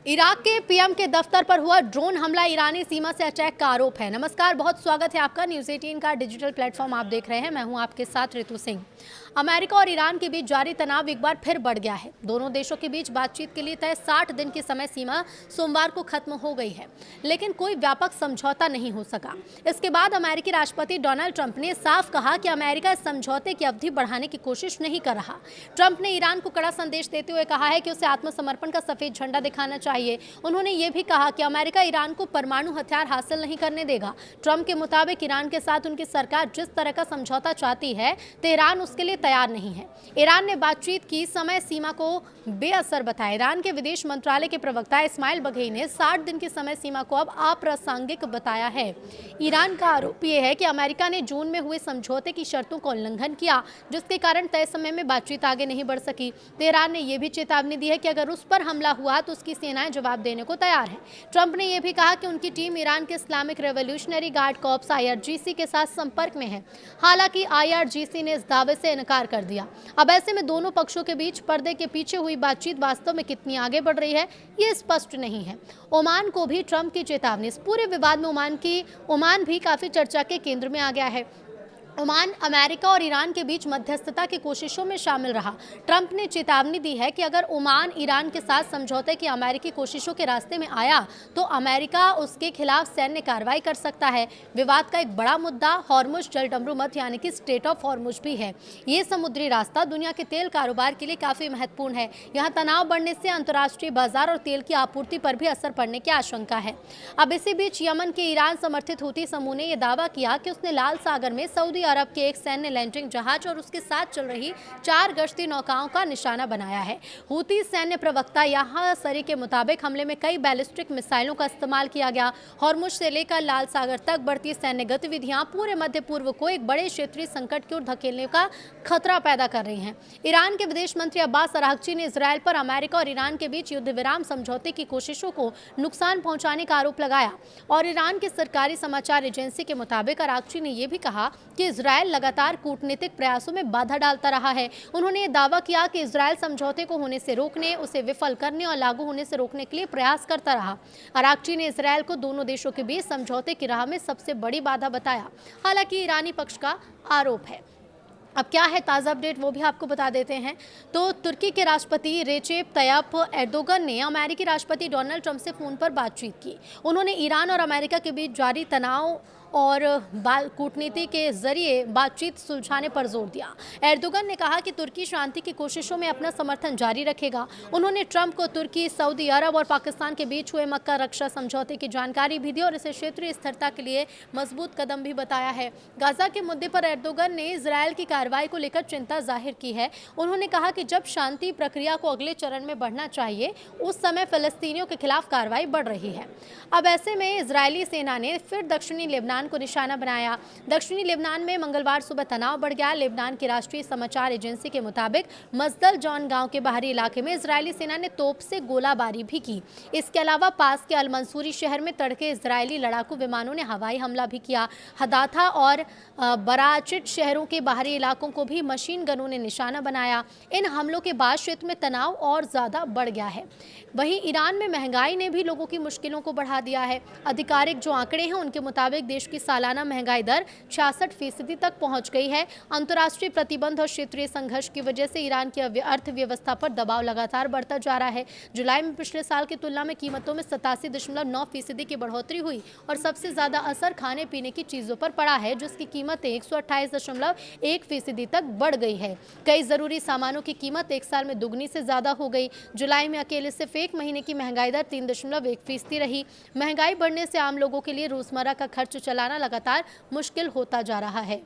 Iraq के PM के दफ्तर पर हुआ ड्रोन हमला ईरानी सीमा से अटैक का आरोप है। नमस्कार, बहुत स्वागत है आपका। न्यूज़ 18 का डिजिटल प्लेटफॉर्म आप देख रहे हैं। मैं हूं आपके साथ ऋतु सिंह। अमेरिका और ईरान के बीच जारी तनाव एक बार फिर बढ़ गया है। दोनों देशों के बीच बातचीत के लिए तय 60 दिन की समय सीमा सोमवार को खत्म हो गई है, लेकिन कोई व्यापक समझौता नहीं हो सका। इसके बाद अमेरिकी राष्ट्रपति डोनाल्ड ट्रंप ने साफ कहा कि अमेरिका इस समझौते की अवधि बढ़ाने की कोशिश नहीं कर रहा। ट्रंप ने ईरान को कड़ा संदेश देते हुए कहा है कि उसे आत्मसमर्पण का सफेद झंडा दिखाना चाहिए। उन्होंने ये भी कहा कि अमेरिका ईरान को परमाणु हथियार हासिल नहीं करने देगा। ट्रंप के मुताबिक ईरान के साथ उनकी सरकार जिस तरह का समझौता चाहती है, तेहरान उसके लिए तैयार नहीं है। ईरान ने बातचीत की समय सीमा को बेअसर बताया। ईरान के विदेश मंत्रालय के प्रवक्ता इस्माइल बघेई ने 60 दिन की समय सीमा को अब अप्रासंगिक बताया है। ईरान का आरोप यह है कि अमेरिका ने जून में हुए समझौते की शर्तों का उल्लंघन किया, जिसके कारण तय समय में बातचीत आगे नहीं बढ़ सकी। तेहरान ने यह भी चेतावनी दी है कि अगर उस पर हमला हुआ तो उसकी सेनाएं जवाब देने को तैयार है। ट्रंप ने यह भी कहा कि उनकी टीम ईरान के Islamic revolutionary guard corps IRGC के साथ संपर्क में है। हालांकि IRGC ने इस दावे से इनकार कर दिया। अब ऐसे में दोनों पक्षों के बीच पर्दे के पीछे हुई बातचीत वास्तव में कितनी आगे बढ़ रही है, ये स्पष्ट नहीं है। ओमान को भी ट्रंप की चेतावनी। इस पूरे विवाद में ओमान भी काफी चर्चा के केंद्र में आ गया है। ओमान अमेरिका और ईरान के बीच मध्यस्थता की कोशिशों में शामिल रहा। ट्रंप ने चेतावनी दी है कि अगर ओमान ईरान के साथ समझौते की अमेरिकी कोशिशों के रास्ते में आया तो अमेरिका उसके खिलाफ सैन्य कार्रवाई कर सकता है। विवाद का एक बड़ा मुद्दा हॉर्मुज जलडमरू मध्य यानी कि स्ट्रेट ऑफ हॉर्मुज भी है। ये समुद्री रास्ता दुनिया के तेल कारोबार के लिए काफी महत्वपूर्ण है। यहाँ तनाव बढ़ने से अंतर्राष्ट्रीय बाजार और तेल की आपूर्ति पर भी असर पड़ने की आशंका है। अब इसी बीच यमन के ईरान समर्थित हूती समूह ने यह दावा किया कि उसने लाल सागर में सऊदी अरब के एक सैन्य लैंडिंग जहाज और उसके साथ चल रही 4 गश्ती नौकाओं का निशाना बनाया है। हूती सैन्य प्रवक्ता याह्या सरी के मुताबिक हमले में कई बैलिस्टिक मिसाइलों का इस्तेमाल किया गया। हॉर्मुज से लेकर लाल सागर तक बढ़ती सैन्य गतिविधियां पूरे मध्य पूर्व को एक बड़े क्षेत्रीय संकट की ओर धकेलने का खतरा पैदा कर रही हैं। ईरान के विदेश मंत्री अब्बास अरागची ने इसराइल पर अमेरिका और ईरान के बीच युद्ध विराम समझौते की कोशिशों को नुकसान पहुंचाने का आरोप लगाया और ईरान की सरकारी समाचार एजेंसी के मुताबिक अरागची ने यह भी कहा कि इजरायल लगातार कूटनीतिक प्रयासों में बाधा डालता रहा है। उन्होंने ये दावा किया कि इजरायल समझौते को होने से रोकने, उसे विफल करने और लागू होने से रोकने के लिए प्रयास करता रहा। अरागची ने इजरायल को दोनों देशों के बीच समझौते की राह में सबसे बड़ी बाधा बताया। हालांकि ईरानी पक्ष का आरोप है। अब क्या है ताज़ा अपडेट, वो भी आपको बता देते हैं। तो तुर्की के राष्ट्रपति रेचेप तय्यप एर्दोगन ने अमेरिकी राष्ट्रपति डोनाल्ड ट्रंप से फ़ोन पर बातचीत की। उन्होंने ईरान और अमेरिका के बीच जारी तनाव और कूटनीति के जरिए बातचीत सुलझाने पर जोर दिया। एर्दोगन ने कहा कि तुर्की शांति की कोशिशों में अपना समर्थन जारी रखेगा। उन्होंने ट्रंप को तुर्की, सऊदी अरब और पाकिस्तान के बीच हुए मक्का रक्षा समझौते की जानकारी भी दी और इसे क्षेत्रीय स्थिरता के लिए मजबूत कदम भी बताया है। गाजा के मुद्दे पर एर्दोगन ने इजरायल की कार्रवाई को लेकर चिंता जाहिर की है। उन्होंने कहा कि जब शांति प्रक्रिया को अगले चरण में बढ़ना चाहिए, उस समय फिलिस्तीनियों के खिलाफ कार्रवाई बढ़ रही है। अब ऐसे में इजरायली सेना ने फिर दक्षिणी लेबनान को निशाना बनाया। दक्षिणी लेबनान में मंगलवार सुबह तनाव बढ़ गया। लेबनान की राष्ट्रीय समाचार एजेंसी के मुताबिक मजदल जॉन गांव के बाहरी इलाके में इजरायली सेना ने तोप से गोलाबारी भी की। इसके अलावा पास के अल मंसूरी शहर में तड़के इजरायली लड़ाकू विमानों ने हवाई हमला भी किया। हदाथा और बराचिट शहरों के बाहरी इलाकों को भी मशीन गनों ने निशाना बनाया। इन हमलों के बाद क्षेत्र में तनाव और ज्यादा बढ़ गया है। वहीं ईरान में महंगाई ने भी लोगों की मुश्किलों को बढ़ा दिया है। आधिकारिक जो आंकड़े हैं उनके मुताबिक देश की सालाना महंगाई दर 66% तक पहुंच गई है। अंतर्राष्ट्रीय प्रतिबंध और क्षेत्रीय संघर्ष की वजह से ईरान की अर्थव्यवस्था पर दबाव लगातार बढ़ता जा रहा है। जुलाई में पिछले साल की तुलना में कीमतों में 87.9% की बढ़ोतरी हुई और सबसे ज्यादा असर खाने पीने की चीजों पर पड़ा है, जिसकी कीमतें 128.1% तक बढ़ गई है। कई जरूरी सामानों की कीमत एक साल में दुगनी से ज्यादा हो गई। जुलाई में अकेले सिर्फ एक महीने की महंगाई दर 3.1% रही। महंगाई बढ़ने से आम लोगों के लिए रोजमर्रा का खर्च चलाना लगातार मुश्किल होता जा रहा है।